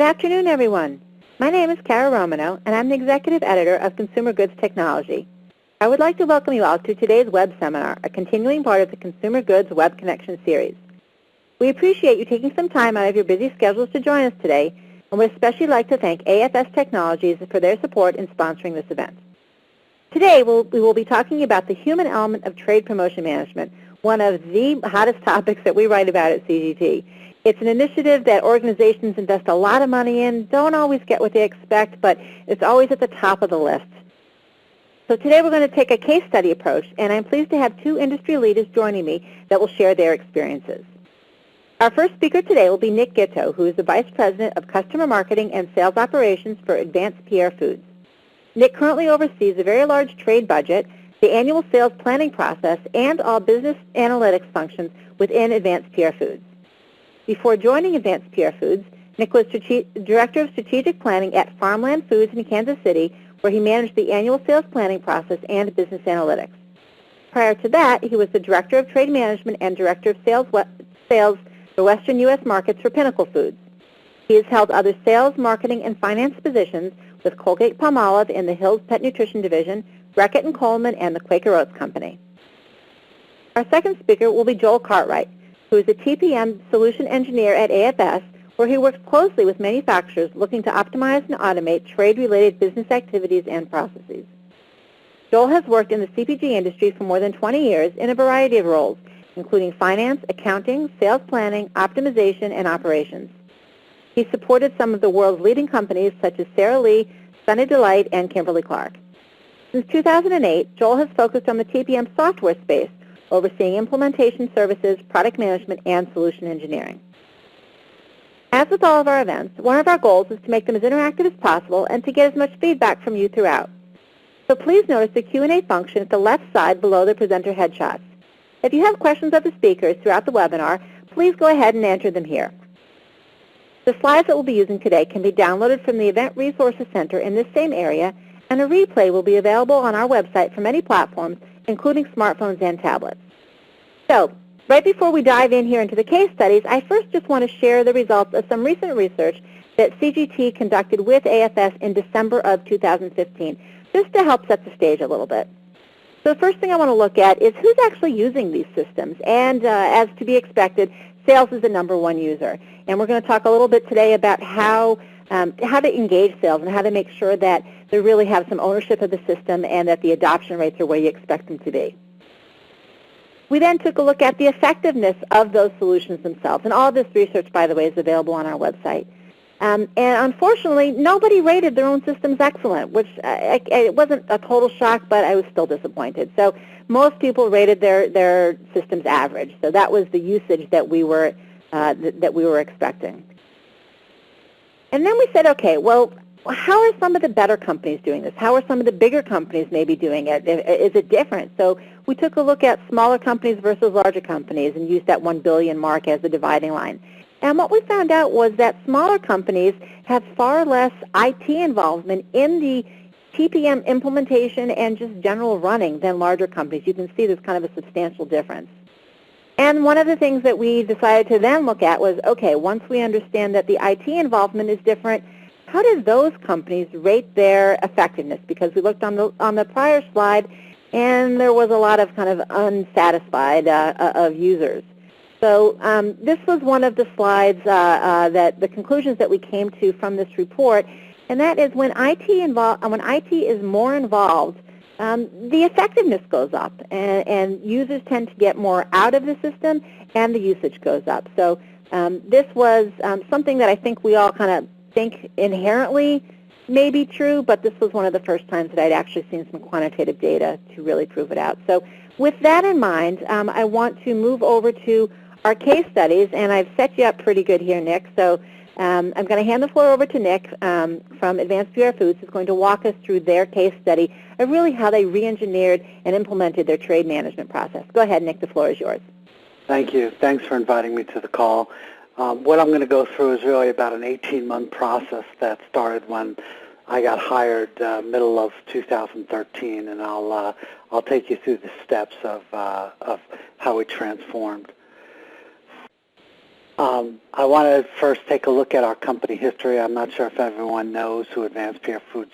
afternoon, everyone. My name is Kara Romanow, and I'm the Executive Editor of Consumer Goods Technology. I would like to welcome you all to today's web seminar, a continuing part of the Consumer Goods Web Connection series. We appreciate you taking some time out of your busy schedules to join us today, and would especially like to thank AFS Technologies for their support in sponsoring this event. Today, we will be talking about the human element of trade promotion management, one of the hottest topics that we write about at CGT. It's an initiative that organizations invest a lot of money in, don't always get what they expect, but it's always at the top of the list. So today we're going to take a case study approach, and I'm pleased to have two industry leaders joining me that will share their experiences. Our first speaker today will be Nick Gitto, who is the Vice President of Customer Marketing and Sales Operations for AdvancePierre Foods. Nick currently oversees a very large trade budget, the annual sales planning process, and all business analytics functions within AdvancePierre Foods. Before joining AdvancePierre Foods, Nick was Director of Strategic Planning at Farmland Foods in Kansas City, where he managed the annual sales planning process and business analytics. Prior to that, he was the Director of Trade Management and Director of Sales for Western U.S. markets for Pinnacle Foods. He has held other sales, marketing, and finance positions with Colgate-Palmolive in the Hill's Pet Nutrition Division, Reckitt & Coleman, and the Quaker Oats Company. Our second speaker will be Joel Cartwright, who is a TPM solution engineer at AFS, where he works closely with manufacturers looking to optimize and automate trade-related business activities and processes. Joel has worked in the CPG industry for more than 20 years in a variety of roles, including finance, accounting, sales planning, optimization, and operations. He supported some of the world's leading companies such as Sara Lee, Sunny Delight, and Kimberly-Clark. Since 2008, Joel has focused on the TPM software space, overseeing implementation services, product management, and solution engineering. As with all of our events, one of our goals is to make them as interactive as possible and to get as much feedback from you throughout. So please notice the Q&A function at the left side below the presenter headshots. If you have questions of the speakers throughout the webinar, please go ahead and enter them here. The slides that we'll be using today can be downloaded from the Event Resources Center in this same area, and a replay will be available on our website for many platforms, including smartphones and tablets. So, right before we dive in here into the case studies, I first just want to share the results of some recent research that CGT conducted with AFS in December of 2015, just to help set the stage a little bit. So the first thing I want to look at is who's actually using these systems, and as to be expected, sales is the #1 user. And we're going to talk a little bit today about how to engage sales and how to make sure that they really have some ownership of the system and that the adoption rates are where you expect them to be. We then took a look at the effectiveness of those solutions themselves, and all of this research, by the way, is available on our website. And unfortunately, nobody rated their own systems excellent, which it wasn't a total shock, but I was still disappointed. So most people rated their systems average. So that was the usage that we were expecting. And then we said, okay, well, how are some of the better companies doing this? How are some of the bigger companies maybe doing it? Is it different? So we took a look at smaller companies versus larger companies and used that 1 billion mark as the dividing line. And what we found out was that smaller companies have far less IT involvement in the TPM implementation and just general running than larger companies. You can see there's kind of a substantial difference. And one of the things that we decided to then look at was, okay, once we understand that the IT involvement is different, how did those companies rate their effectiveness? Because we looked on the prior slide, and there was a lot of kind of unsatisfied of users. So this was one of the slides that the conclusions that we came to from this report, and that is when IT is more involved, the effectiveness goes up, and users tend to get more out of the system, and the usage goes up. So this was something that I think we all kind of think inherently may be true, but this was one of the first times that I'd actually seen some quantitative data to really prove it out. So with that in mind, I want to move over to our case studies, and I've set you up pretty good here, Nick. So I'm going to hand the floor over to Nick from AdvancePierre Foods, who's going to walk us through their case study of really how they re-engineered and implemented their trade management process. Go ahead, Nick. The floor is yours. Thank you. Thanks for inviting me to the call. What I'm going to go through is really about an 18-month process that started when I got hired middle of 2013, and I'll take you through the steps of how it transformed. I want to first take a look at our company history. I'm not sure if everyone knows who AdvancePierre Foods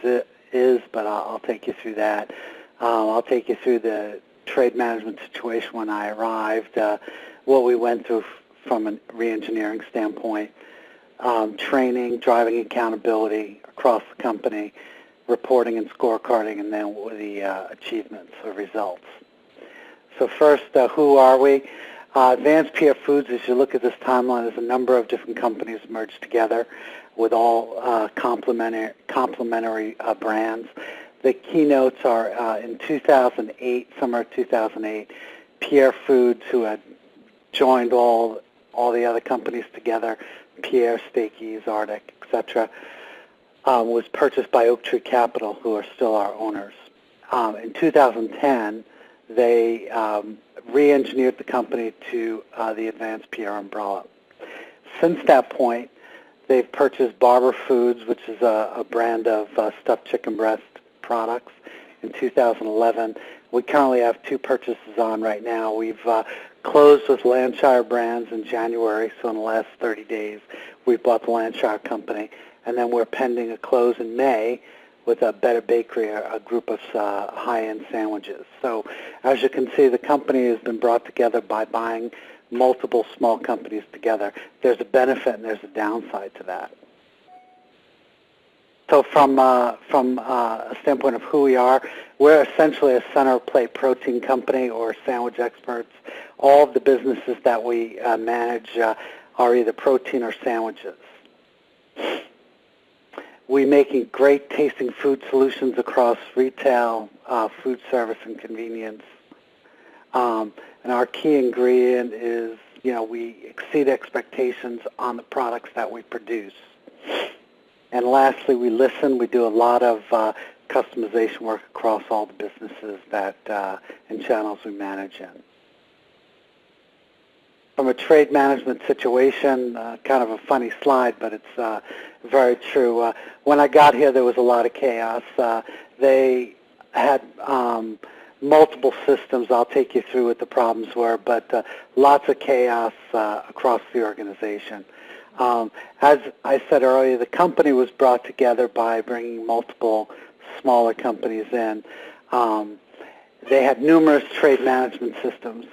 is, but I'll take you through that. I'll take you through the trade management situation when I arrived, what we went through from a re-engineering standpoint, training, driving accountability across the company, reporting and scorecarding, and then the achievements or results. So first, who are we? AdvancePierre Foods, as you look at this timeline, is a number of different companies merged together with all complementary brands. The keynotes are in 2008, summer of 2008, Pierre Foods, who had joined all the other companies together, Pierre, Stakey's, Arctic, etc., was purchased by Oak Tree Capital, who are still our owners. In 2010, they re-engineered the company to the AdvancePierre umbrella. Since that point, they've purchased Barber Foods, which is a brand of stuffed chicken breast products, in 2011. We currently have 2 purchases on right now. We've closed with Landshire Brands in January, so in the last 30 days, we bought the Landshire company, and then we're pending a close in May with a Better Bakery, a group of high-end sandwiches. So as you can see, the company has been brought together by buying multiple small companies together. There's a benefit and there's a downside to that. So from a standpoint of who we are, we're essentially a center-plate protein company or sandwich experts. All of the businesses that we manage are either protein or sandwiches. We're making great tasting food solutions across retail, food service, and convenience. And our key ingredient is, we exceed expectations on the products that we produce. And lastly, we listen. We do a lot of customization work across all the businesses and channels we manage in. From a trade management situation, kind of a funny slide, but it's very true. When I got here, there was a lot of chaos. They had multiple systems. I'll take you through what the problems were, but lots of chaos across the organization. As I said earlier, the company was brought together by bringing multiple smaller companies in. They had numerous trade management systems,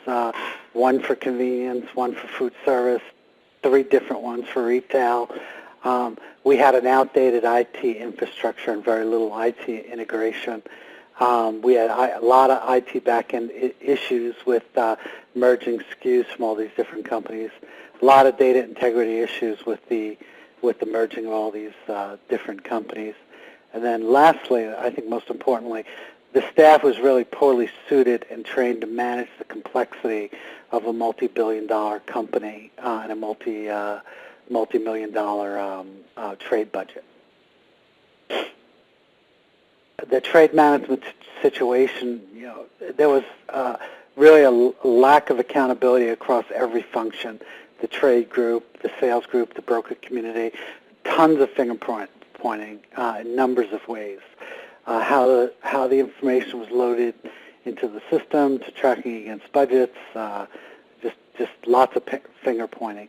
one for convenience, one for food service, 3 different ones for retail. We had an outdated IT infrastructure and very little IT integration. We had a lot of IT back-end issues with merging SKUs from all these different companies. A lot of data integrity issues with the merging of all these different companies. And then lastly, I think most importantly, the staff was really poorly suited and trained to manage the complexity of a multi-billion-dollar company and a multi-million-dollar trade budget. The trade management situation, there was really a lack of accountability across every function. The trade group, the sales group, the broker community, tons of finger pointing in numbers of ways. How the information was loaded into the system, to tracking against budgets, just lots of finger pointing.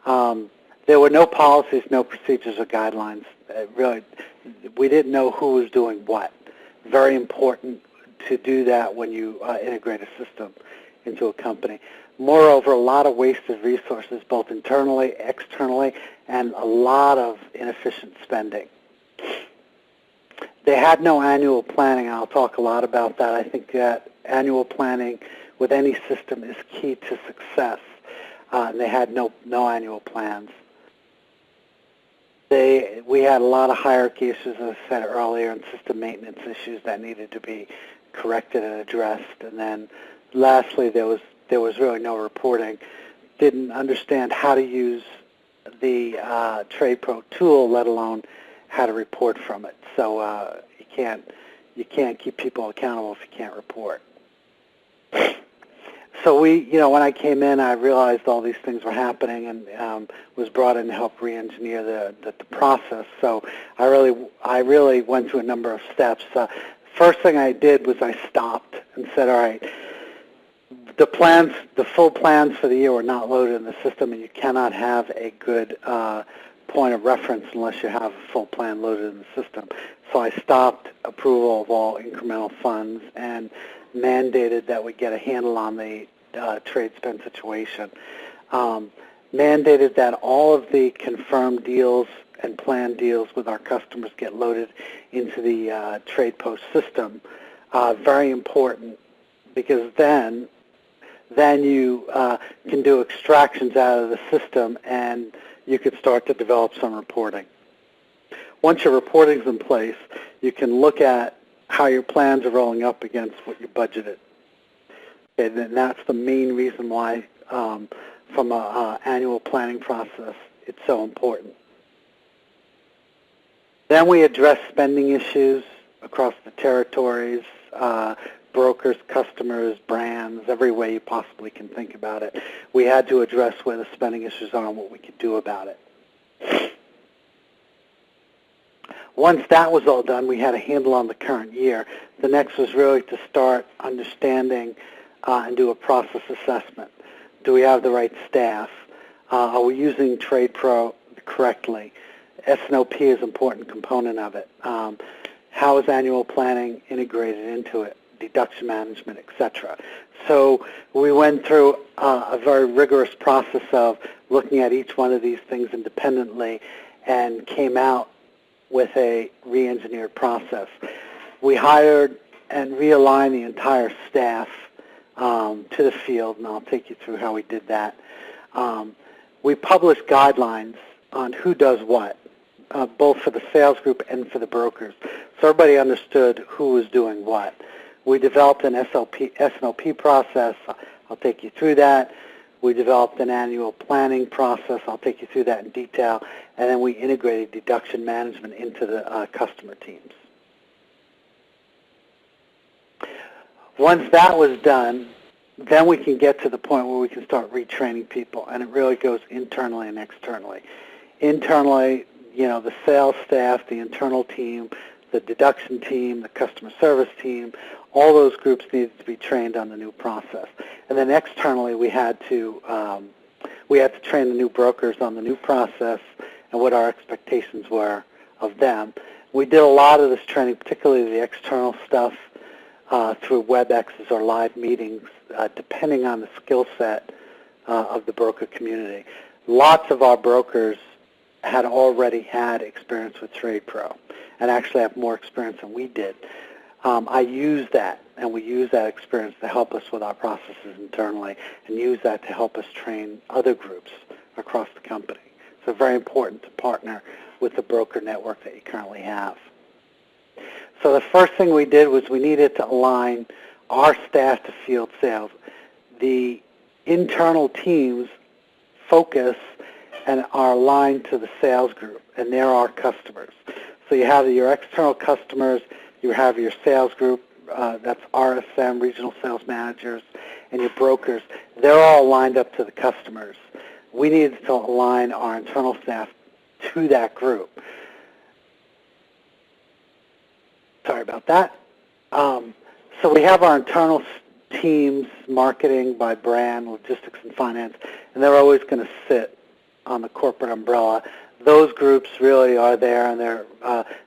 There were no policies, no procedures or guidelines. Really, we didn't know who was doing what. Very important to do that when you integrate a system into a company. Moreover, a lot of wasted resources, both internally, externally, and a lot of inefficient spending. They had no annual planning. I'll talk a lot about that. I think that annual planning with any system is key to success. And they had no annual plans. We had a lot of hierarchy issues, as I said earlier, and system maintenance issues that needed to be corrected and addressed. And then lastly, there was really no reporting. Didn't understand how to use the TradePro tool, let alone how to report from it. So you can't keep people accountable if you can't report. So when I came in, I realized all these things were happening and was brought in to help re-engineer the process. So I really went through a number of steps. First thing I did was I stopped and said, all right, the full plans for the year were not loaded in the system, and you cannot have a good point of reference unless you have a full plan loaded in the system. So I stopped approval of all incremental funds and mandated that we get a handle on the trade spend situation. Mandated that all of the confirmed deals and planned deals with our customers get loaded into the trade post system. Very important, because then you can do extractions out of the system and you could start to develop some reporting. Once your reporting's in place, you can look at how your plans are rolling up against what you budgeted. Okay, and that's the main reason why, from an annual planning process, it's so important. Then we address spending issues across the territories, brokers, customers, brands, every way you possibly can think about it. We had to address where the spending issues are and what we could do about it. Once that was all done, we had a handle on the current year. The next was really to start understanding and do a process assessment. Do we have the right staff? Are we using TradePro correctly? S&OP is an important component of it. How is annual planning integrated into it? Deduction management, etc. So we went through a very rigorous process of looking at each one of these things independently and came out with a re-engineered process. We hired and realigned the entire staff to the field, and I'll take you through how we did that. We published guidelines on who does what, both for the sales group and for the brokers, so everybody understood who was doing what. We developed an S&OP process. I'll take you through that. We developed an annual planning process. I'll take you through that in detail. And then we integrated deduction management into the customer teams. Once that was done, then we can get to the point where we can start retraining people, and it really goes internally and externally. Internally, the sales staff, the internal team, the deduction team, the customer service team, all those groups needed to be trained on the new process. And then externally, we had to train the new brokers on the new process and what our expectations were of them. We did a lot of this training, particularly the external stuff, through WebExes or live meetings, depending on the skill set of the broker community. Lots of our brokers had already had experience with TradePro and actually have more experience than we did. I use that, and we use that experience to help us with our processes internally and use that to help us train other groups across the company. So very important to partner with the broker network that you currently have. So the first thing we did was we needed to align our staff to field sales. The internal teams focus and are aligned to the sales group, and they're our customers. So you have your external customers, you have your sales group, that's RSM, regional sales managers, and your brokers. They're all lined up to the customers. We needed to align our internal staff to that group. Sorry about that. So we have our internal teams, marketing by brand, logistics, and finance, and they're always going to sit on the corporate umbrella. Those groups really are there, and they're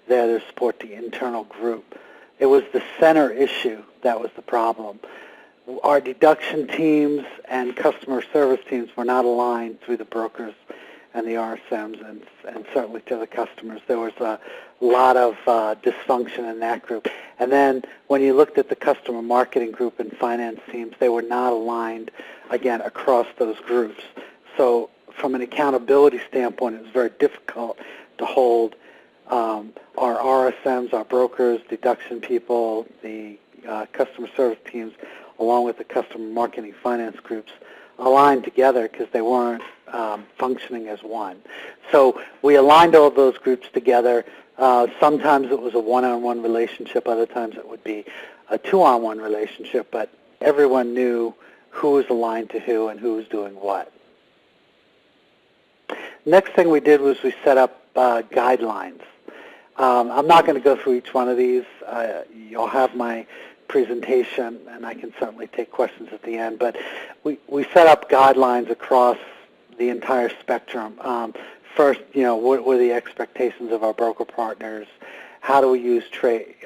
there to support the internal group. It was the center issue that was the problem. Our deduction teams and customer service teams were not aligned through the brokers and the RSMs, and certainly to the customers. There was a lot of dysfunction in that group. And then when you looked at the customer marketing group and finance teams, they were not aligned, again, across those groups. So from an accountability standpoint, it was very difficult to hold our RSMs, our brokers, deduction people, the customer service teams, along with the customer marketing finance groups, aligned together because they weren't functioning as one. So we aligned all of those groups together. Sometimes it was a one-on-one relationship. Other times it would be a two-on-one relationship, but everyone knew who was aligned to who and who was doing what. Next thing we did was we set up guidelines. I'm not going to go through each one of these. You'll have my presentation, and I can certainly take questions at the end, but we set up guidelines across the entire spectrum. First, what were the expectations of our broker partners? How do we use Trade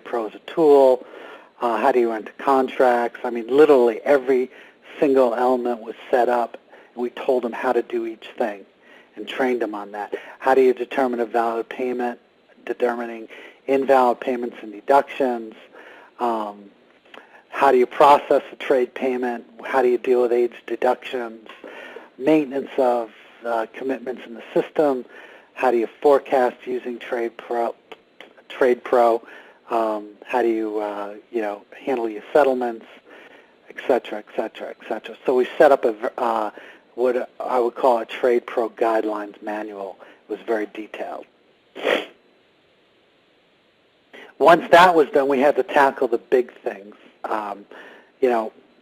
Pro as a tool? How do you enter contracts? I mean, literally every single element was set up, and we told them how to do each thing and trained them on that. How do you determine a valid payment, determining invalid payments and deductions? How do you process a trade payment? How do you deal with age deductions? Maintenance of commitments in the system. How do you forecast using Trade Pro? How do you handle your settlements, et cetera, et cetera, et cetera. So we set up what I would call a Trade Pro guidelines manual. It was very detailed. Once that was done, we had to tackle the big things.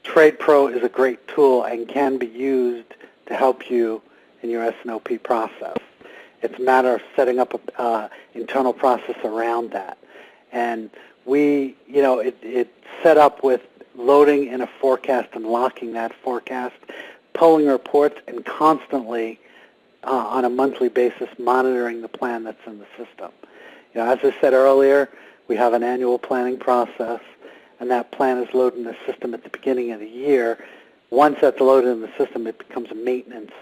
Trade Pro is a great tool and can be used to help you in your S&OP process. It's a matter of setting up an internal process around that. And it set up with loading in a forecast and locking that forecast, pulling reports, and constantly, on a monthly basis, monitoring the plan that's in the system. As I said earlier, we have an annual planning process, and that plan is loaded in the system at the beginning of the year. Once that's loaded in the system, it becomes a maintenance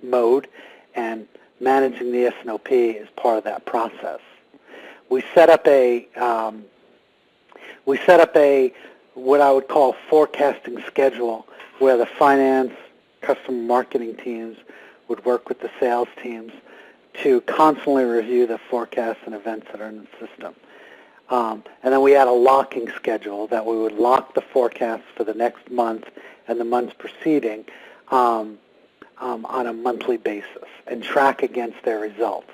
mode, and managing the S&OP is part of that process. We set up what I would call forecasting schedule, where the finance, customer marketing teams would work with the sales teams to constantly review the forecasts and events that are in the system. And then we had a locking schedule that we would lock the forecasts for the next month and the months preceding on a monthly basis and track against their results.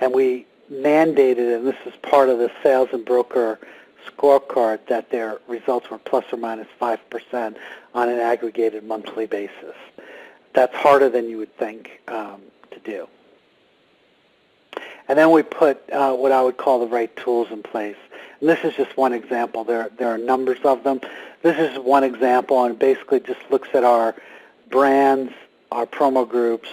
And we mandated, and this is part of the sales and broker scorecard, that their results were plus or minus 5% on an aggregated monthly basis. That's harder than you would think to do. And then we put what I would call the right tools in place. And this is just one example. There are numbers of them. This is one example, and basically just looks at our brands, our promo groups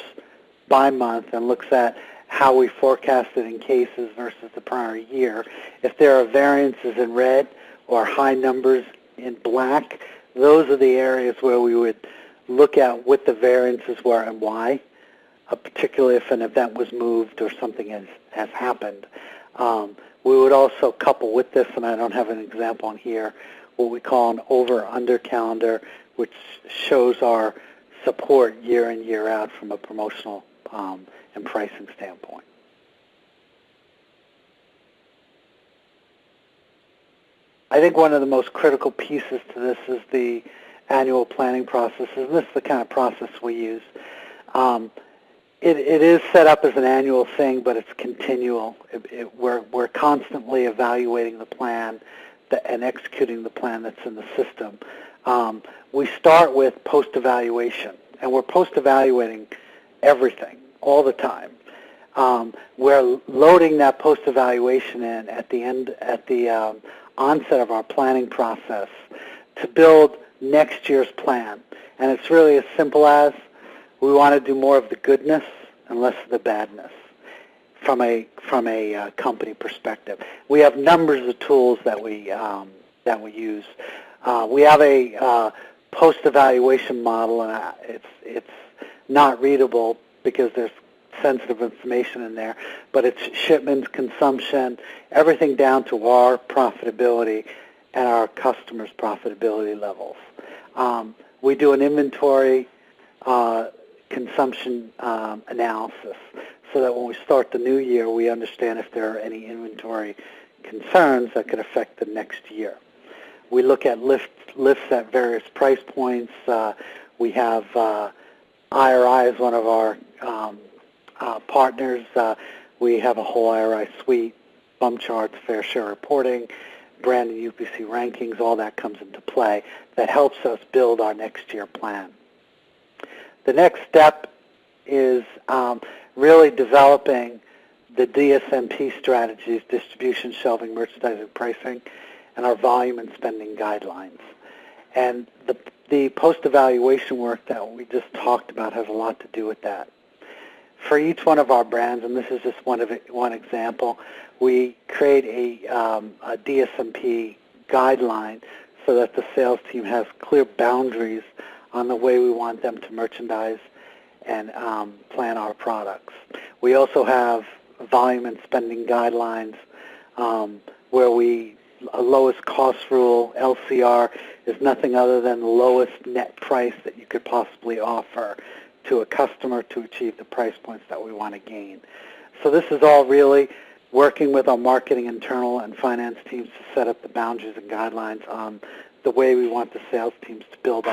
by month, and looks at how we forecasted in cases versus the prior year. If there are variances in red or high numbers in black, those are the areas where we would look at what the variances were and why, particularly if an event was moved or something has happened. We would also couple with this, and I don't have an example on here, what we call an over-under calendar, which shows our support year in, year out from a promotional and pricing standpoint. I think one of the most critical pieces to this is the annual planning process, and this is the kind of process we use. It is set up as an annual thing, but it's continual. We're constantly evaluating the plan and executing the plan that's in the system. We start with post-evaluation, and we're post-evaluating everything all the time. We're loading that post-evaluation in at the onset of our planning process to build next year's plan. And it's really as simple as we want to do more of the goodness and less of the badness from a company perspective. We have numbers of tools that we use. We have a post-evaluation model, and it's not readable because there's sensitive information in there, but it's shipments, consumption, everything down to our profitability and our customers' profitability levels. We do an inventory consumption analysis so that when we start the new year, we understand if there are any inventory concerns that could affect the next year. We look at lifts at various price points. We have IRI as one of our partners. We have a whole IRI suite, bump charts, fair share reporting, brand and UPC rankings, all that comes into play that helps us build our next year plan. The next step is really developing the DSMP strategies, distribution, shelving, merchandising, pricing, and our volume and spending guidelines. And the post-evaluation work that we just talked about has a lot to do with that. For each one of our brands, and this is just one example, we create a DSMP guideline so that the sales team has clear boundaries on the way we want them to merchandise and plan our products. We also have volume and spending guidelines where a lowest cost rule, LCR, is nothing other than the lowest net price that you could possibly offer to a customer to achieve the price points that we want to gain. So this is all really working with our marketing, internal, and finance teams to set up the boundaries and guidelines on the way we want the sales teams to build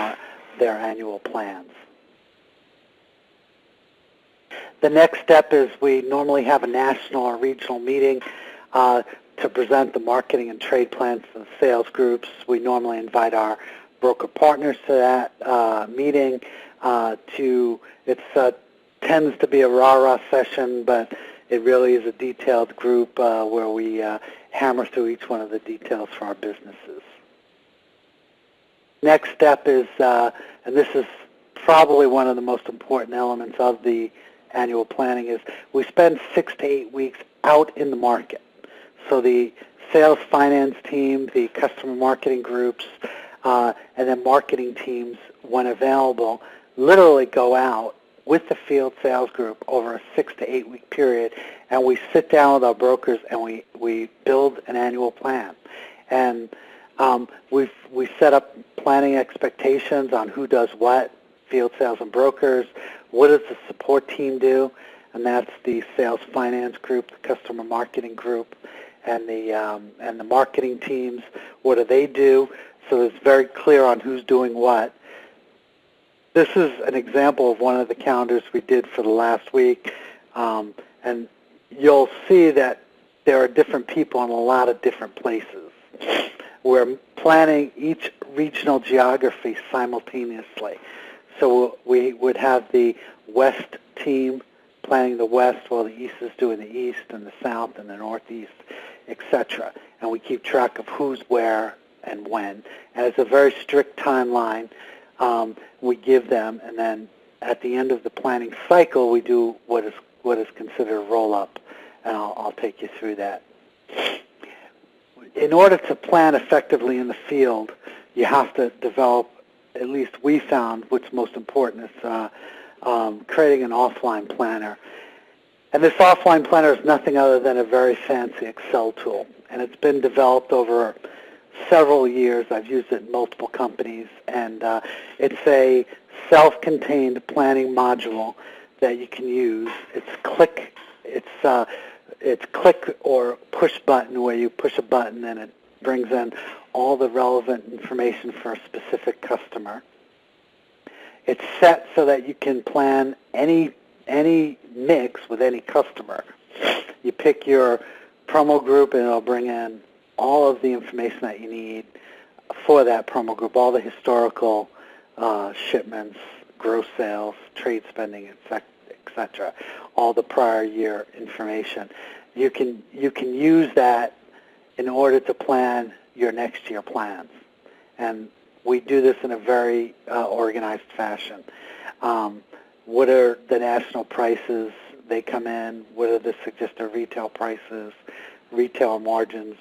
their annual plans. The next step is we normally have a national or regional meeting to present the marketing and trade plans to the sales groups. We normally invite our broker partners to that meeting. It tends to be a rah-rah session, but it really is a detailed group where we hammer through each one of the details for our businesses. Next step is, and this is probably one of the most important elements of the annual planning, is we spend 6 to 8 weeks out in the market. So the sales finance team, the customer marketing groups, and then marketing teams, when available, literally go out with the field sales group over a 6 to 8 week period, and we sit down with our brokers and we build an annual plan. And we set up planning expectations on who does what, field sales and brokers. What does the support team do? And that's the sales finance group, the customer marketing group, and the marketing teams. What do they do? So it's very clear on who's doing what. This is an example of one of the calendars we did for the last week, and you'll see that there are different people in a lot of different places. We're planning each regional geography simultaneously. So we would have the West team planning the West while the East is doing the East, and the South and the Northeast, etc. And we keep track of who's where and when. And it's a very strict timeline we give them, and then at the end of the planning cycle, we do what is considered a roll-up, and I'll take you through that. In order to plan effectively in the field, you have to develop, at least we found, what's most important is creating an offline planner. And this offline planner is nothing other than a very fancy Excel tool, and it's been developed over several years. I've used it in multiple companies, and it's a self-contained planning module that you can use. It's click or push button, where you push a button and it brings in all the relevant information for a specific customer. It's set so that you can plan any mix with any customer. You pick your promo group and it'll bring in all of the information that you need for that promo group, all the historical shipments, gross sales, trade spending, etc., all the prior year information. You can use that in order to plan your next year plans. And we do this in a very organized fashion. What are the national prices? They come in. What are the suggested retail prices, retail margins?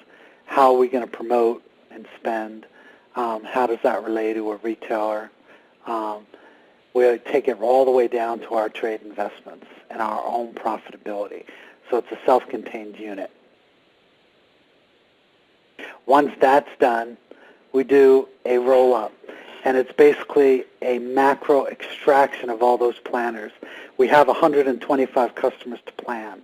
How are we going to promote and spend? How does that relate to a retailer? We take it all the way down to our trade investments and our own profitability. So it's a self-contained unit. Once that's done, we do a roll-up, and it's basically a macro extraction of all those planners. We have 125 customers to plan.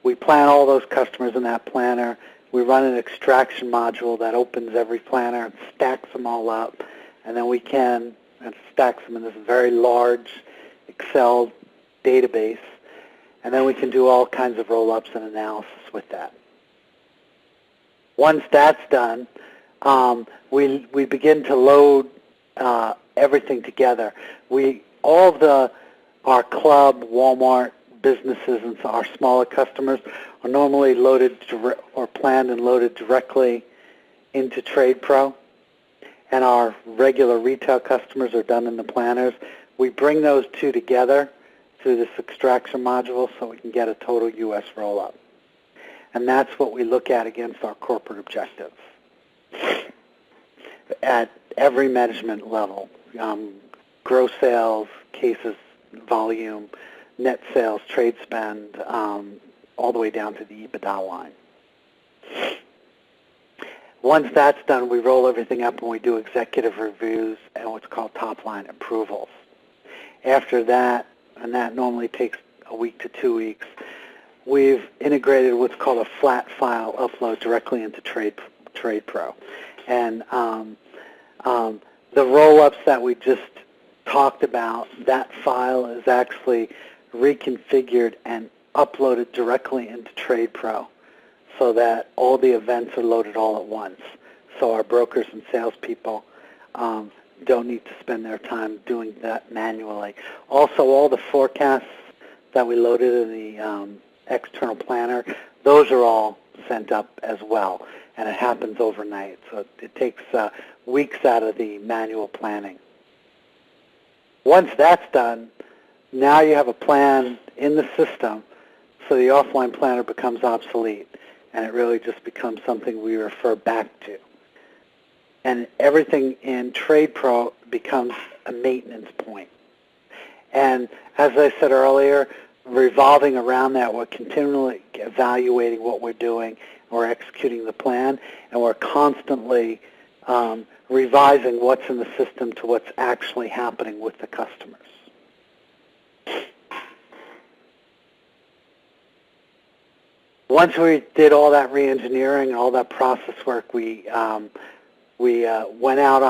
We plan all those customers in that planner. We run an extraction module that opens every planner and stacks them all up, and then we can stacks them in this very large Excel database, and then we can do all kinds of roll-ups and analysis with that. Once that's done, we begin to load everything together. All of our club, Walmart businesses, and our smaller customers are normally loaded or planned and loaded directly into TradePro, and our regular retail customers are done in the planners. We bring those two together through this extraction module so we can get a total U.S. roll-up. And that's what we look at against our corporate objectives at every measurement level, gross sales, cases, volume, net sales, trade spend, all the way down to the EBITDA line. Once that's done, we roll everything up and we do executive reviews and what's called top-line approvals. After that, and that normally takes a week to 2 weeks, we've integrated what's called a flat file upload directly into TradePro. And the roll-ups that we just talked about, that file is actually reconfigured and uploaded directly into TradePro so that all the events are loaded all at once. So our brokers and salespeople don't need to spend their time doing that manually. Also, all the forecasts that we loaded in the external planner, those are all sent up as well, and it happens overnight. So it takes weeks out of the manual planning. Once that's done, now you have a plan in the system, so the offline planner becomes obsolete, and it really just becomes something we refer back to. And everything in TradePro becomes a maintenance point. And as I said earlier, revolving around that, we're continually evaluating what we're doing, we're executing the plan, and we're constantly revising what's in the system to what's actually happening with the customers. Once we did all that re-engineering and all that process work, we went out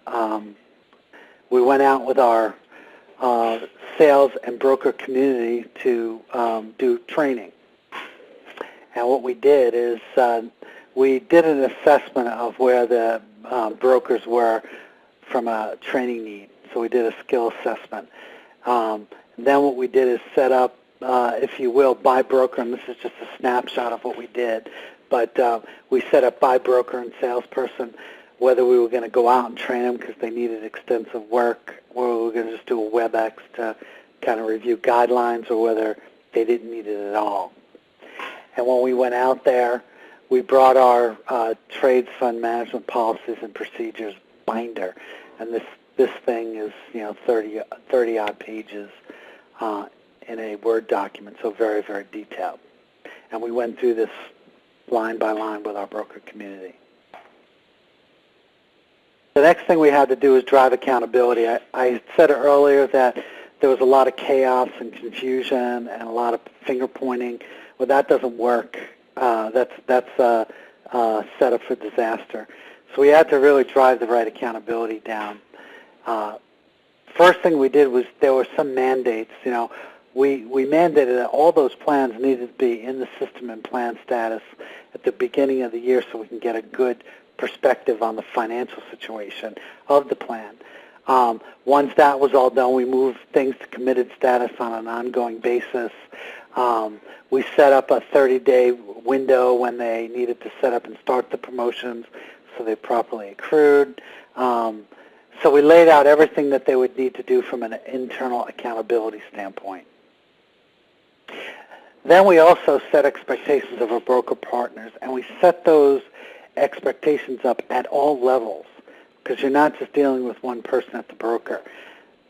on we went out with our sales and broker community to do training. And what we did is we did an assessment of where the brokers were from a training need. So we did a skill assessment. Then what we did is set up, if you will, by broker, and this is just a snapshot of what we did, but we set up by broker and salesperson whether we were going to go out and train them because they needed extensive work, or we were going to just do a WebEx to kind of review guidelines, or whether they didn't need it at all. And when we went out there, we brought our trades fund management policies and procedures binder, and this thing is 30 odd pages in a Word document, so very, very detailed. And we went through this line by line with our broker community. The next thing we had to do is drive accountability. I said earlier that there was a lot of chaos and confusion and a lot of finger pointing. Well, that doesn't work. That's a setup for disaster. So we had to really drive the right accountability down. First thing we did was there were some mandates. We mandated that all those plans needed to be in the system and plan status at the beginning of the year so we can get a good perspective on the financial situation of the plan. Once that was all done, we moved things to committed status on an ongoing basis. We set up a 30-day window when they needed to set up and start the promotions so they properly accrued. So we laid out everything that they would need to do from an internal accountability standpoint. Then we also set expectations of our broker partners, and we set those expectations up at all levels, because you're not just dealing with one person at the broker.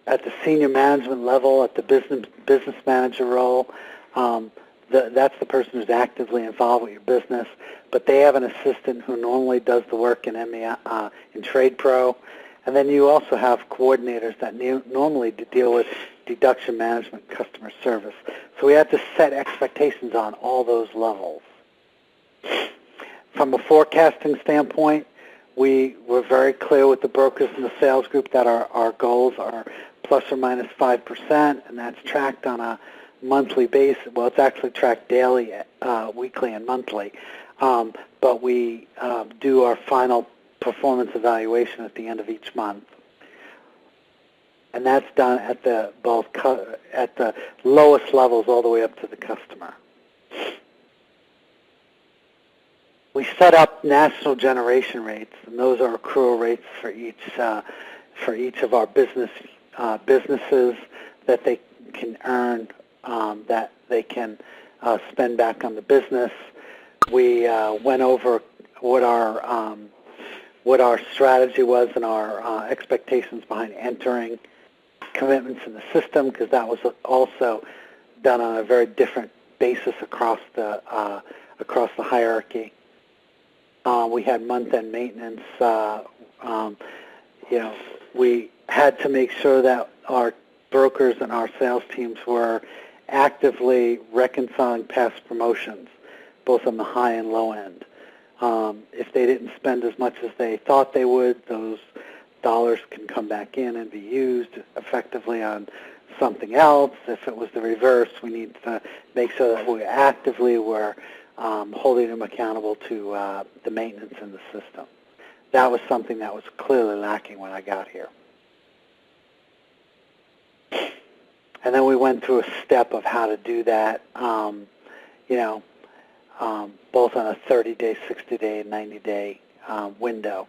At the senior management level, at the business manager role, that's the person who's actively involved with your business, but they have an assistant who normally does the work in TradePro. And then you also have coordinators that normally deal with deduction management, customer service. So we had to set expectations on all those levels. From a forecasting standpoint, we were very clear with the brokers and the sales group that our goals are plus or minus 5%, and that's tracked on a monthly basis. Well, it's actually tracked daily, weekly, and monthly. But we do our final performance evaluation at the end of each month. And that's done at the lowest levels all the way up to the customer. We set up national generation rates, and those are accrual rates for each of our businesses that they can earn, that they can spend back on the business. We went over what our strategy was and our expectations behind entering commitments in the system, because that was also done on a very different basis across the hierarchy. We had month-end maintenance. We had to make sure that our brokers and our sales teams were actively reconciling past promotions, both on the high and low end. If they didn't spend as much as they thought they would, those dollars can come back in and be used effectively on something else. If it was the reverse, we need to make sure that we actively were holding them accountable to the maintenance in the system. That was something that was clearly lacking when I got here. And then we went through a step of how to do that, both on a 30-day, 60-day, and 90-day window.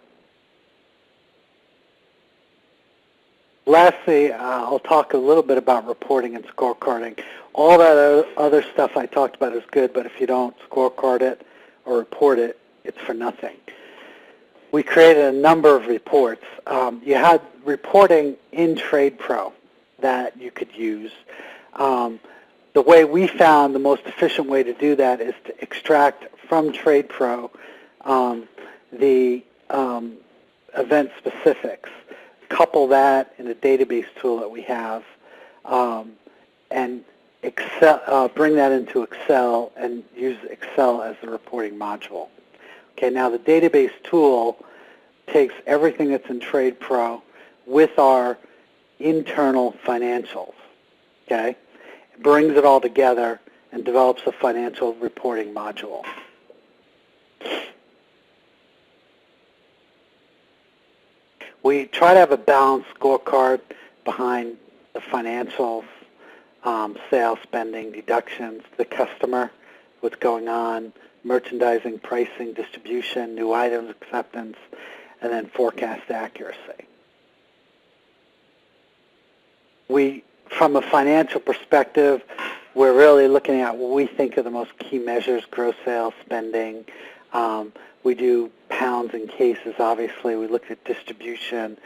Lastly, I'll talk a little bit about reporting and scorecarding. All that other stuff I talked about is good, but if you don't scorecard it or report it, it's for nothing. We created a number of reports. You had reporting in TradePro that you could use. The way we found the most efficient way to do that is to extract from TradePro the event specifics, couple that in a database tool that we have, and bring that into Excel and use Excel as the reporting module. Okay, now the database tool takes everything that's in TradePro with our internal financials, okay? It brings it all together and develops a financial reporting module. We try to have a balanced scorecard behind the financials, sales, spending, deductions, the customer, what's going on, merchandising, pricing, distribution, new items, acceptance, and then forecast accuracy. From a financial perspective, we're really looking at what we think are the most key measures: gross sales, spending. We do pounds and cases, obviously. We look at distribution,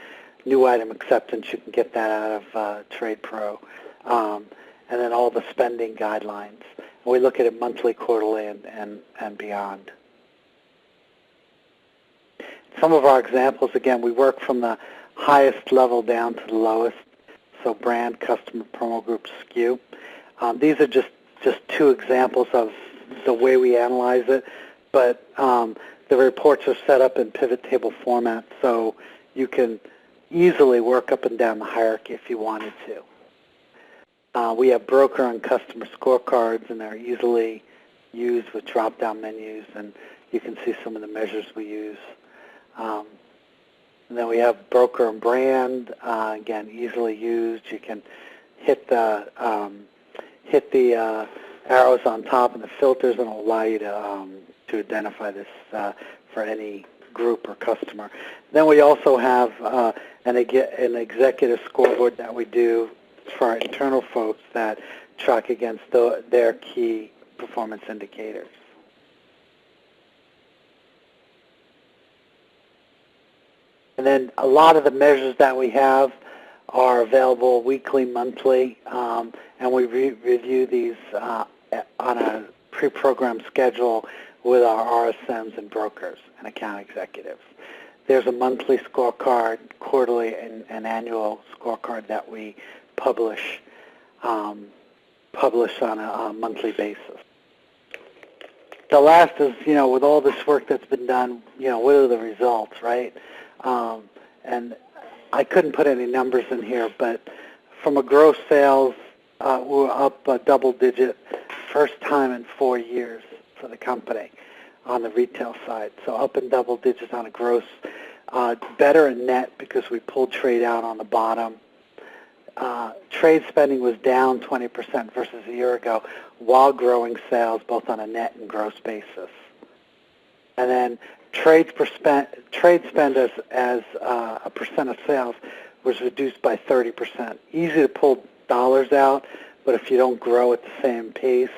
new item acceptance. You can get that out of TradePro. And then all the spending guidelines. We look at it monthly, quarterly, and beyond. Some of our examples, again, we work from the highest level down to the lowest. So brand, customer, promo group, SKU. These are just two examples of the way we analyze it, but the reports are set up in pivot table format, so you can easily work up and down the hierarchy if you wanted to. We have broker and customer scorecards, and they're easily used with drop-down menus, and you can see some of the measures we use. And then we have broker and brand, again, easily used. You can hit the arrows on top and the filters, and it'll allow you to identify this for any group or customer. Then we also have an executive scoreboard that we do for our internal folks that track against their key performance indicators. And then a lot of the measures that we have are available weekly, monthly, and we review these on a pre-programmed schedule with our RSMs and brokers and account executives. There's a monthly scorecard, quarterly, and annual scorecard that we publish on a monthly basis. The last is, with all this work that's been done, what are the results, right? And I couldn't put any numbers in here, but from a gross sales, we're up a double-digit, first time in 4 years for the company on the retail side. So up in double digits on a gross, better in net because we pulled trade out on the bottom. Trade spending was down 20% versus a year ago while growing sales both on a net and gross basis. And then trade spend as a percent of sales was reduced by 30%. Easy to pull dollars out, but if you don't grow at the same pace,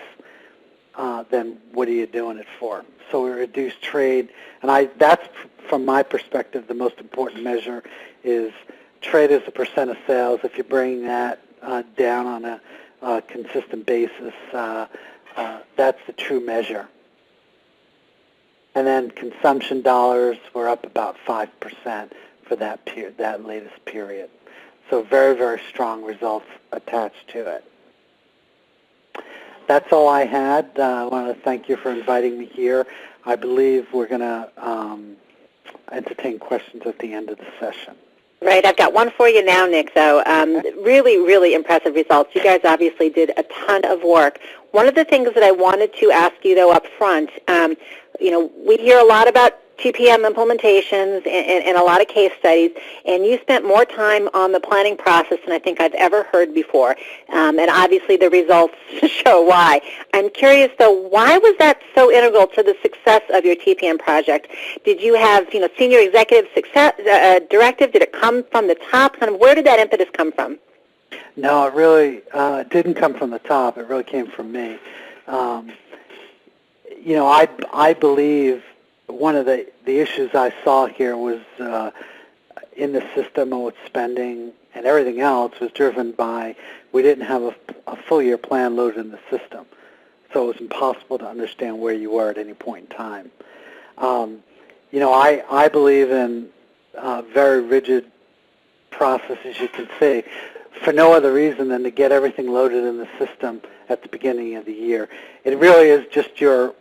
then what are you doing it for? So we reduced trade, and that's, from my perspective, the most important measure is trade as a percent of sales. If you're bringing that down on a consistent basis, that's the true measure. And then consumption dollars were up about 5% for that latest period. So very, very strong results attached to it. That's all I had. I want to thank you for inviting me here. I believe we're going to entertain questions at the end of the session. Right. I've got one for you now, Nick, though. Really, really impressive results. You guys obviously did a ton of work. One of the things that I wanted to ask you, though, up front, we hear a lot about TPM implementations and a lot of case studies, and you spent more time on the planning process than I think I've ever heard before. And obviously the results show why. I'm curious, though, why was that so integral to the success of your TPM project? Did you have, senior executive success directive? Did it come from the top? Kind of where did that impetus come from? No, it really didn't come from the top. It really came from me. I believe one of the issues I saw here was in the system and with spending and everything else was driven by we didn't have a full year plan loaded in the system. So it was impossible to understand where you were at any point in time. I believe in very rigid processes, you can see, for no other reason than to get everything loaded in the system at the beginning of the year. It really is just your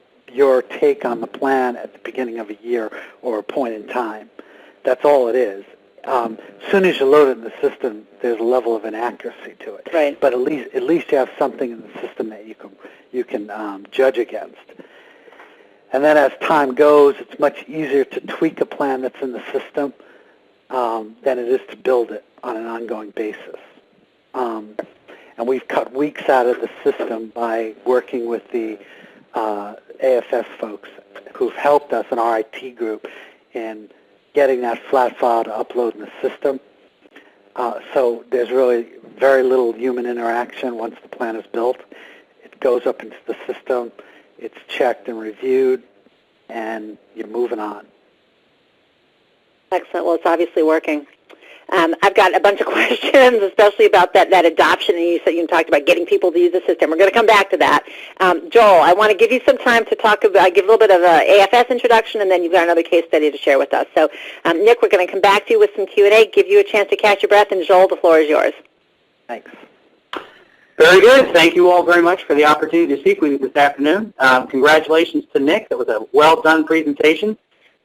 take on the plan at the beginning of a year or a point in time. That's all it is. As soon as you load it in the system, there's a level of inaccuracy to it. Right. But at least you have something in the system that you can judge against. And then as time goes, it's much easier to tweak a plan that's in the system than it is to build it on an ongoing basis. And we've cut weeks out of the system by working with the AFS folks who've helped us in our IT group in getting that flat file to upload in the system. So there's really very little human interaction once the plan is built. It goes up into the system, it's checked and reviewed, and you're moving on. Excellent. Well, it's obviously working. I've got a bunch of questions, especially about that adoption, and you talked about getting people to use the system. We're going to come back to that. Joel, I want to give you some time to talk about, give a little bit of an AFS introduction, and then you've got another case study to share with us. So, Nick, we're going to come back to you with some Q&A, give you a chance to catch your breath, and Joel, the floor is yours. Thanks. Very good. Thank you all very much for the opportunity to speak with you this afternoon. Congratulations to Nick. That was a well-done presentation.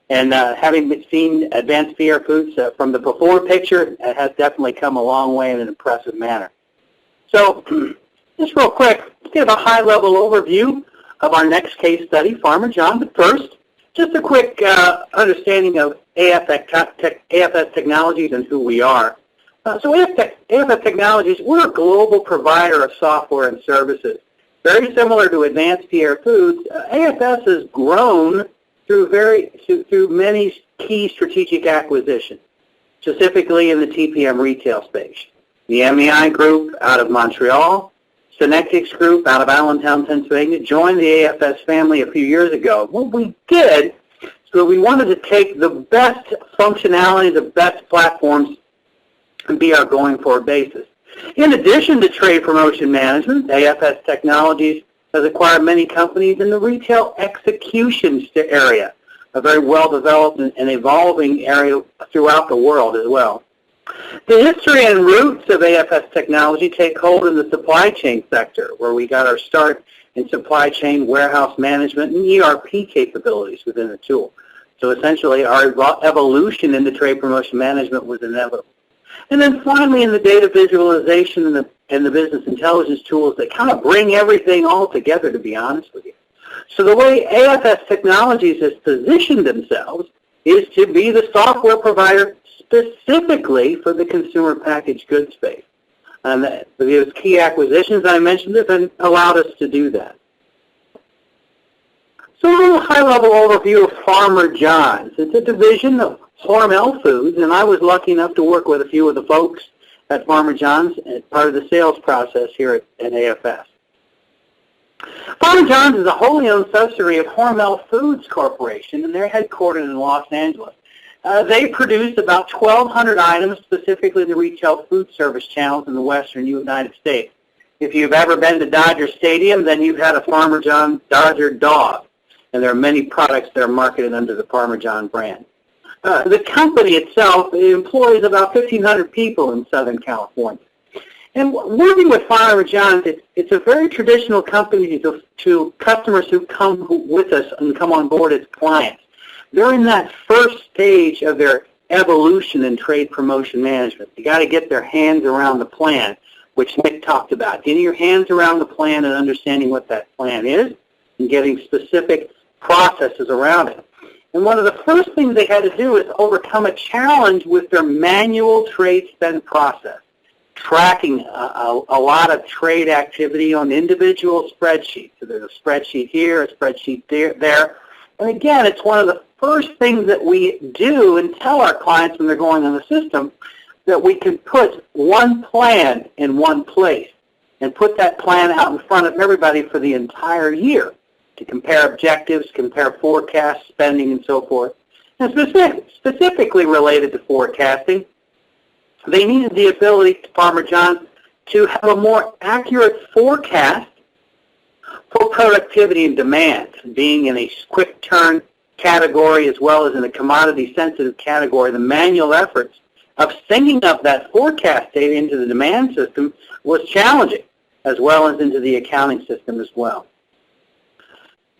And having seen AdvancePierre Foods from the before picture, it has definitely come a long way in an impressive manner. So just real quick, let's give a high-level overview of our next case study, Farmer John. But first, just a quick understanding of AFS Technologies and who we are. So AFS Technologies, we're a global provider of software and services. Very similar to AdvancePierre Foods, AFS has grown through many key strategic acquisitions, specifically in the TPM retail space. The MEI Group out of Montreal, Synectics Group out of Allentown, Pennsylvania, joined the AFS family a few years ago. What we did is we wanted to take the best functionality, the best platforms, and be our going forward basis. In addition to trade promotion management, AFS Technologies has acquired many companies in the retail execution area, a very well-developed and evolving area throughout the world as well. The history and roots of AFS Technology take hold in the supply chain sector, where we got our start in supply chain, warehouse management, and ERP capabilities within the tool. So essentially, our evolution into trade promotion management was inevitable. And then finally, in the data visualization and the business intelligence tools that kind of bring everything all together, to be honest with you. So the way AFS Technologies has positioned themselves is to be the software provider specifically for the consumer packaged goods space. And those key acquisitions I mentioned have allowed us to do that. So a little high-level overview of Farmer John's. It's a division of Hormel Foods, and I was lucky enough to work with a few of the folks at Farmer John's as part of the sales process here at AFS. Farmer John's is a wholly owned subsidiary of Hormel Foods Corporation, and they're headquartered in Los Angeles. They produce about 1,200 items, specifically the retail food service channels in the western United States. If you've ever been to Dodger Stadium, then you've had a Farmer John Dodger dog, and there are many products that are marketed under the Farmer John brand. The company itself employs about 1,500 people in Southern California. And working with Farmer John's, it's a very traditional company to customers who come with us and come on board as clients. They're in that first stage of their evolution in trade promotion management. You got to get their hands around the plan, which Nick talked about. Getting your hands around the plan and understanding what that plan is and getting specific processes around it. And one of the first things they had to do is overcome a challenge with their manual trade spend process, tracking a lot of trade activity on individual spreadsheets. So there's a spreadsheet here, a spreadsheet there. And again, it's one of the first things that we do and tell our clients when they're going on the system, that we can put one plan in one place and put that plan out in front of everybody for the entire year to compare objectives, compare forecasts, spending, and so forth. And specifically related to forecasting, they needed the ability, Farmer John's, to have a more accurate forecast for productivity and demand, being in a quick turn category as well as in a commodity sensitive category. The manual efforts of syncing up that forecast data into the demand system was challenging, as well as into the accounting system as well.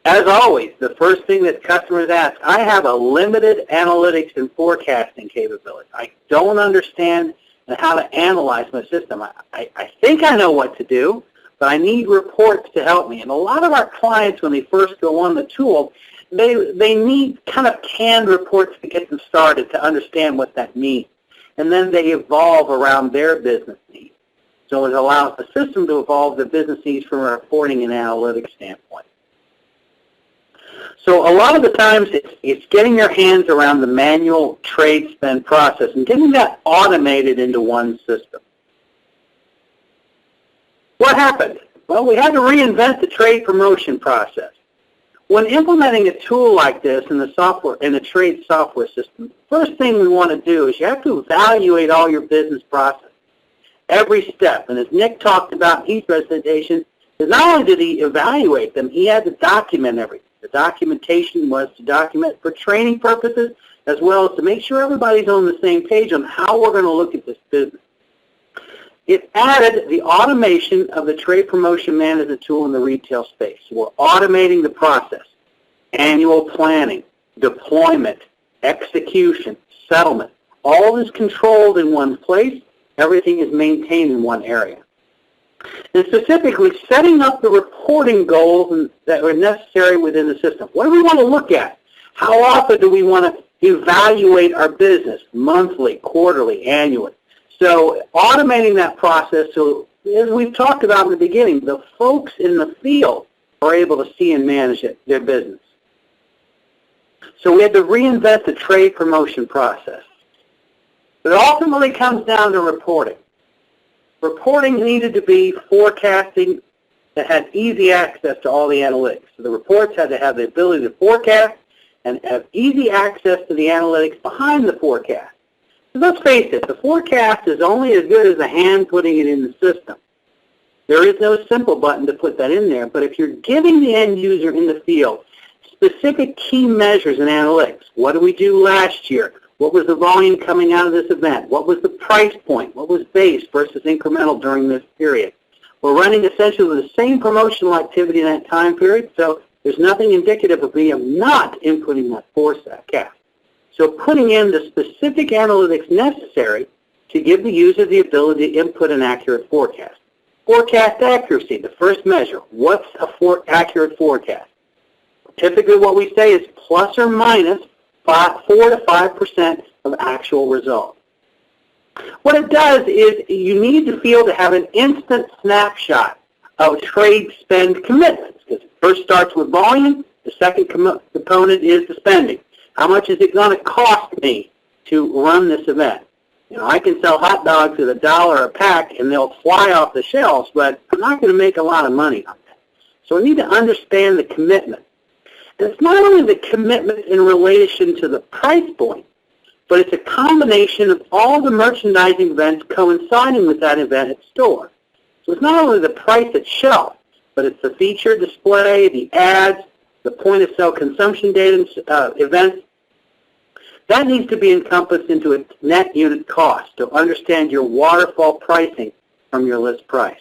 As always, the first thing that customers ask, I have a limited analytics and forecasting capability. I don't understand how to analyze my system. I think I know what to do, but I need reports to help me. And a lot of our clients, when they first go on the tool, they need kind of canned reports to get them started to understand what that means. And then they evolve around their business needs. So it allows the system to evolve the business needs from a reporting and analytics standpoint. So a lot of the times it's getting your hands around the manual trade spend process and getting that automated into one system. What happened? Well, we had to reinvent the trade promotion process. When implementing a tool like this in the trade software system, the first thing we want to do is you have to evaluate all your business processes, every step. And as Nick talked about in his presentation, not only did he evaluate them, he had to document everything. The documentation was to document for training purposes, as well as to make sure everybody's on the same page on how we're going to look at this business. It added the automation of the trade promotion management tool in the retail space. We're automating the process, annual planning, deployment, execution, settlement. All is controlled in one place. Everything is maintained in one area. And specifically, setting up the reporting goals that are necessary within the system. What do we want to look at? How often do we want to evaluate our business? Monthly, quarterly, annually. So automating that process, so as we've talked about in the beginning, the folks in the field are able to see and manage their business. So we had to reinvent the trade promotion process. But it ultimately comes down to reporting. Reporting needed to be forecasting that had easy access to all the analytics. So the reports had to have the ability to forecast and have easy access to the analytics behind the forecast. So let's face it, the forecast is only as good as the hand putting it in the system. There is no simple button to put that in there, but if you're giving the end user in the field specific key measures in analytics, what did we do last year? What was the volume coming out of this event? What was the price point? What was base versus incremental during this period? We're running essentially the same promotional activity in that time period, so there's nothing indicative of me of not inputting that forecast. So putting in the specific analytics necessary to give the user the ability to input an accurate forecast. Forecast accuracy, the first measure. What's a accurate forecast? Typically what we say is plus or minus 4 to 5% of actual results. What it does is you need to feel to have an instant snapshot of trade spend commitments, because it first starts with volume The second component is the spending. How much is it going to cost me to run this event? You know, I can sell hot dogs at $1 a pack and they'll fly off the shelves, but I'm not going to make a lot of money on that. So we need to understand the commitment. And it's not only the commitment in relation to the price point, but it's a combination of all the merchandising events coinciding with that event at store. So it's not only the price at shelf, but it's the feature display, the ads, the point-of-sale consumption data events. That needs to be encompassed into a net unit cost to understand your waterfall pricing from your list price.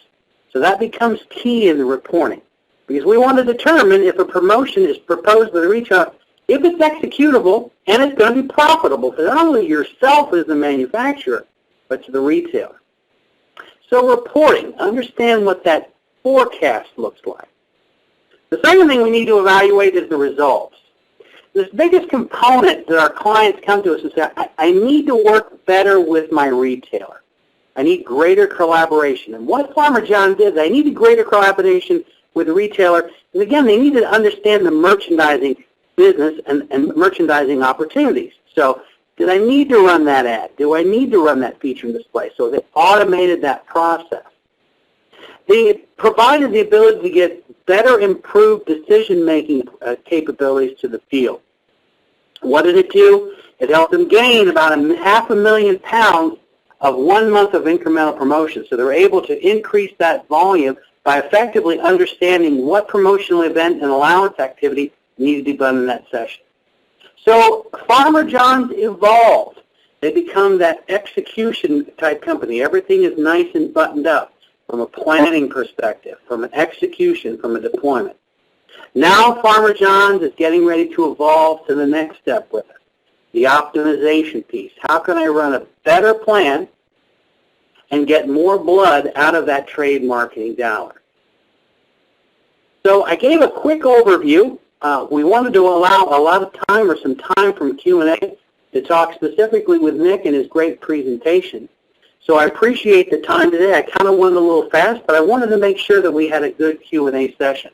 So that becomes key in the reporting, because we want to determine if a promotion is proposed by the retailer, if it's executable and it's going to be profitable for not only yourself as the manufacturer, but to the retailer. So reporting, understand what that forecast looks like. The second thing we need to evaluate is the results. The biggest component that our clients come to us and say, I need to work better with my retailer. I need greater collaboration. And what Farmer John did, I needed greater collaboration with the retailer. And again, they needed to understand the merchandising business and merchandising opportunities. So did I need to run that ad? Do I need to run that feature and display? So they automated that process. They provided the ability to get better improved decision-making capabilities to the field. What did it do? It helped them gain about 500,000 pounds of 1 month of incremental promotion. So they were able to increase that volume by effectively understanding what promotional event and allowance activity needed to be done in that session. So Farmer John's evolved. They become that execution type company. Everything is nice and buttoned up from a planning perspective, from an execution, from a deployment. Now Farmer John's is getting ready to evolve to the next step with it, the optimization piece. How can I run a better plan and get more blood out of that trade marketing dollar? So I gave a quick overview. We wanted to allow a lot of time or some time from Q&A to talk specifically with Nick and his great presentation. So I appreciate the time today. I kind of went a little fast, but I wanted to make sure that we had a good Q&A session.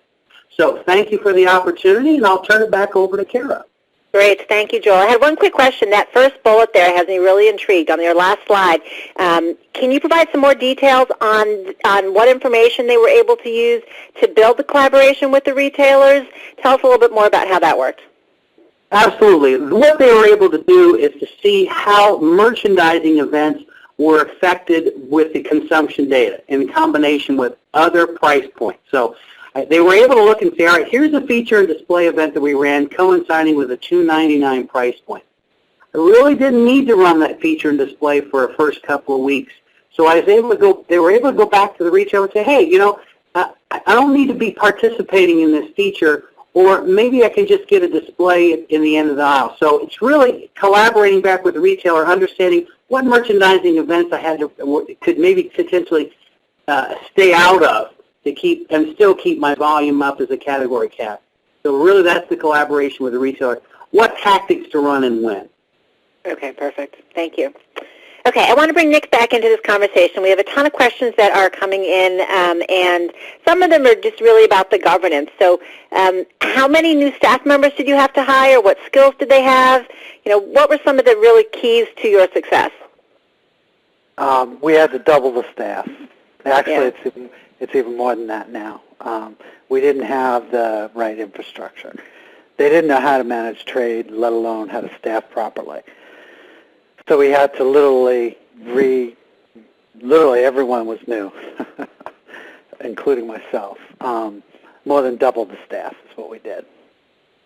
So thank you for the opportunity, and I'll turn it back over to Kara. Great. Thank you, Joel. I had one quick question. That first bullet there has me really intrigued on your last slide. Can you provide some more details on what information they were able to use to build the collaboration with the retailers? Tell us a little bit more about how that worked. Absolutely. What they were able to do is to see how merchandising events were affected with the consumption data in combination with other price points. So they were able to look and say, all right, here's a feature and display event that we ran coinciding with a $2.99 price point. I really didn't need to run that feature and display for a first couple of weeks. So I was able to go, they were able to go back to the retailer and say, hey, you know, I don't need to be participating in this feature, or maybe I can just get a display in the end of the aisle. So it's really collaborating back with the retailer, understanding what merchandising events I had to, could maybe potentially stay out of to keep and still keep my volume up as a category cap. So really that's the collaboration with the retailer. What tactics to run and when. Okay, perfect. Thank you. Okay, I want to bring Nick back into this conversation. We have a ton of questions that are coming in, and some of them are just really about the governance. So how many new staff members did you have to hire? What skills did they have? You know, what were some of the really keys to your success? We had to double the staff. Actually, yeah. It's even more than that now. We didn't have the right infrastructure. They didn't know how to manage trade, let alone how to staff properly. So we had to literally everyone was new, including myself. More than double the staff is what we did.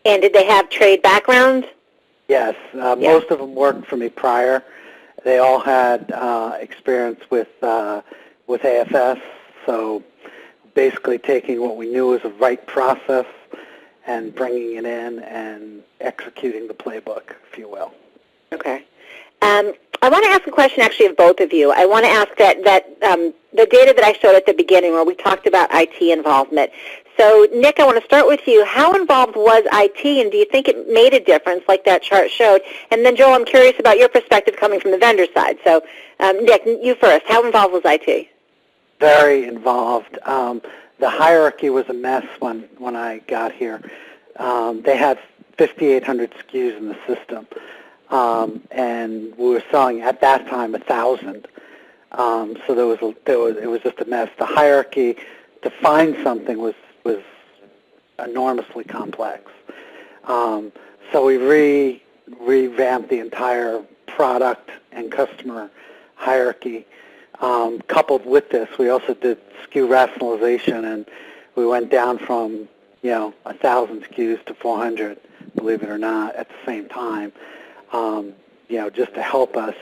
And did they have trade backgrounds? Yes. Most of them worked for me prior. They all had experience with AFS, so basically taking what we knew was a right process and bringing it in and executing the playbook, if you will. Okay. I want to ask a question actually of both of you. I want to ask that the data that I showed at the beginning where we talked about IT involvement. So, Nick, I want to start with you. How involved was IT, and do you think it made a difference like that chart showed? And then, Joel, I'm curious about your perspective coming from the vendor side. So, Nick, you first. How involved was IT? Very involved. The hierarchy was a mess when I got here. they had 5,800 SKUs in the system, and we were selling at that time 1,000. So it was just a mess. The hierarchy to find something was enormously complex. So we revamped the entire product and customer hierarchy. Coupled with this, we also did SKU rationalization, and we went down from 1,000 SKUs to 400, believe it or not, at the same time. Just to help us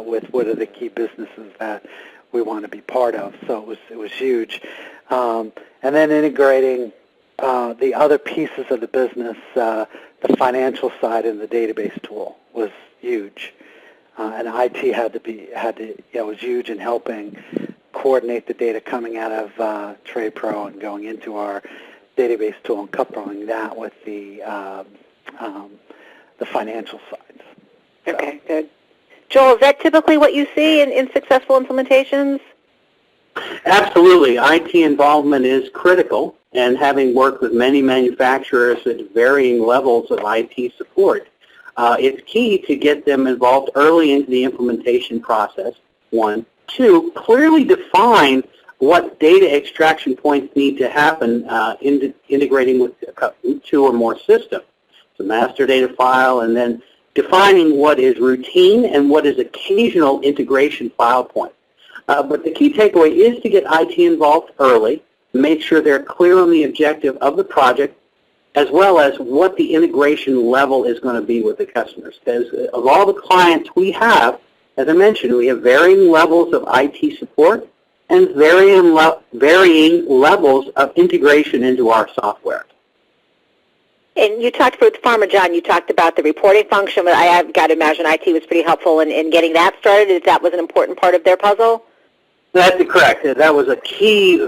with what are the key businesses that we want to be part of. So it was huge. And then integrating the other pieces of the business, the financial side and the database tool was huge. And IT was huge in helping coordinate the data coming out of TradePro and going into our database tool and coupling that with the financial sides. So. Okay, good. Joel, is that typically what you see in successful implementations? Absolutely. IT involvement is critical, and having worked with many manufacturers at varying levels of IT support, it's key to get them involved early into the implementation process, one. Two, clearly define what data extraction points need to happen integrating with two or more systems. So master data file, and then defining what is routine and what is occasional integration file point. But the key takeaway is to get IT involved early, make sure they're clear on the objective of the project, as well as what the integration level is going to be with the customers. Because of all the clients we have, as I mentioned, we have varying levels of IT support and varying levels of integration into our software. And you talked with Farmer John, you talked about the reporting function, but I've got to imagine IT was pretty helpful in getting that started. That was an important part of their puzzle? That's correct. That was a key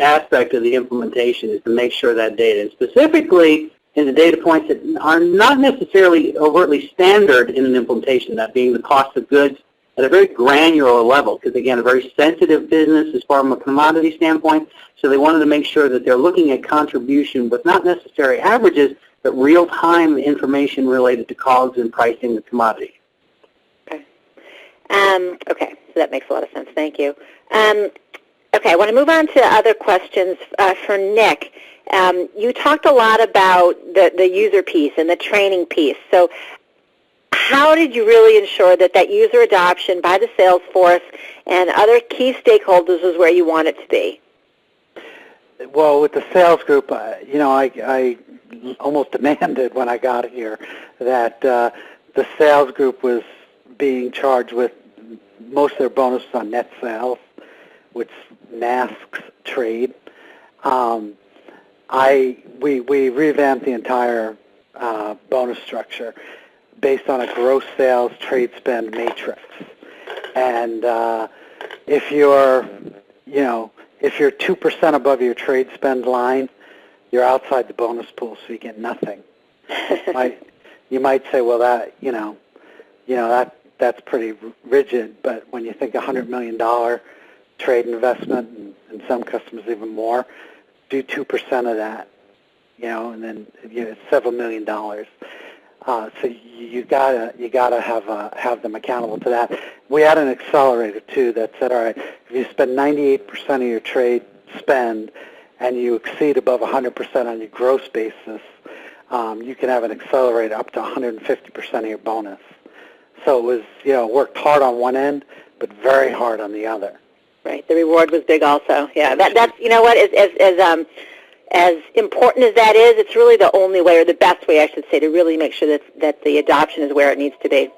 aspect of the implementation, is to make sure that data, and specifically in the data points that are not necessarily overtly standard in an implementation, that being the cost of goods at a very granular level, because again, a very sensitive business as far from a commodity standpoint, so they wanted to make sure that they're looking at contribution with not necessary averages, but real-time information related to COGS and pricing the commodity. Okay. Okay, so that makes a lot of sense. Thank you. Okay, I want to move on to other questions for Nick. You talked a lot about the user piece and the training piece. So how did you really ensure that user adoption by the sales force and other key stakeholders was where you want it to be? Well, with the sales group, I almost demanded when I got here that the sales group was being charged with most of their bonuses on net sales, which masks trade. We revamped the entire bonus structure based on a gross sales trade spend matrix. And if you're 2% above your trade spend line, you're outside the bonus pool, so you get nothing. You might say, well, that's pretty rigid, but when you think $100 million trade investment, and some customers even more, do 2% of that, and then it's several $1 million. So you gotta have them accountable to that. We had an accelerator too that said, all right, if you spend 98% of your trade spend and you exceed above 100% on your gross basis, you can have an accelerator up to 150% of your bonus. So it was, worked hard on one end, but very hard on the other. Right. The reward was big also. Yeah. That's what, as important as that is, it's really the only way, or the best way, I should say, to really make sure that the adoption is where it needs to be.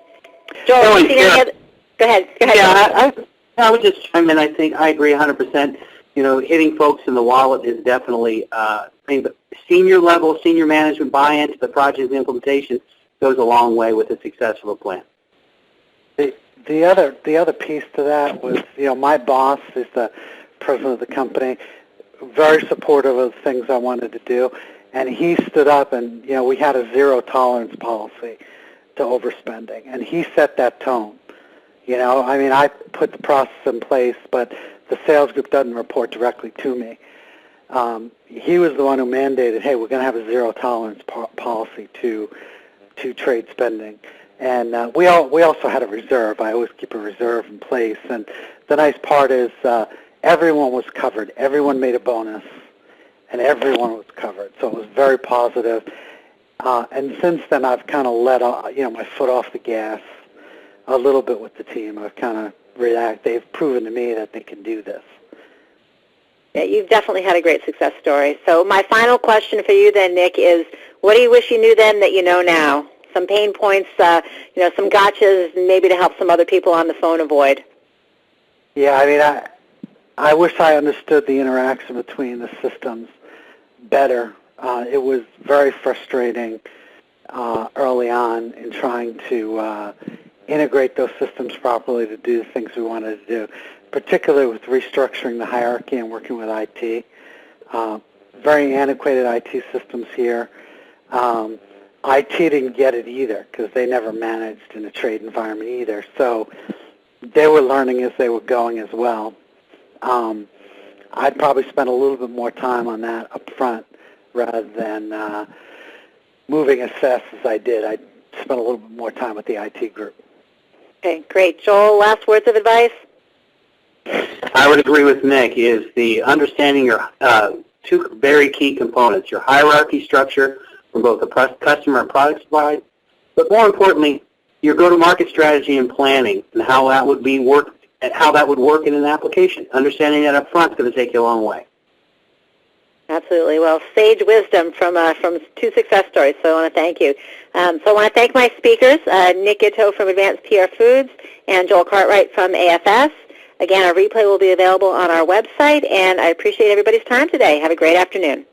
Joel, you see any other? Go ahead. Yeah, I would just chime in. I think I agree 100%. Hitting folks in the wallet is definitely senior management buy-in to the project implementation goes a long way with the success of a plan. The other piece to that was, my boss is the president of the company, very supportive of the things I wanted to do, and he stood up and, we had a zero tolerance policy to overspending, and he set that tone. I put the process in place, but the sales group doesn't report directly to me. he was the one who mandated, hey, we're going to have a zero-tolerance policy to trade spending. And we also had a reserve. I always keep a reserve in place. And the nice part is everyone was covered. Everyone made a bonus, and everyone was covered. So it was very positive. And since then, I've kind of let my foot off the gas a little bit with the team. I've kind of relaxed. They've proven to me that they can do this. Yeah, you've definitely had a great success story. So my final question for you then, Nick, is what do you wish you knew then that you know now? Some pain points, some gotchas, maybe to help some other people on the phone avoid. Yeah, I mean, I wish I understood the interaction between the systems better. It was very frustrating early on in trying to integrate those systems properly to do the things we wanted to do, particularly with restructuring the hierarchy and working with IT. Very antiquated IT systems here. IT didn't get it either because they never managed in a trade environment either. So they were learning as they were going as well. I'd probably spend a little bit more time on that up front rather than moving as fast as I did. I'd spend a little bit more time with the IT group. Okay, great. Joel, last words of advice? I would agree with Nick, is the understanding your two very key components, your hierarchy structure from both the customer and product side, but more importantly, your go-to-market strategy and planning and how that would work in an application. Understanding that up front is going to take you a long way. Absolutely. Well, sage wisdom from two success stories, so I want to thank you. So I want to thank my speakers, Nick Gitto from AdvancePierre Foods and Joel Cartwright from AFS. Again, our replay will be available on our website, and I appreciate everybody's time today. Have a great afternoon.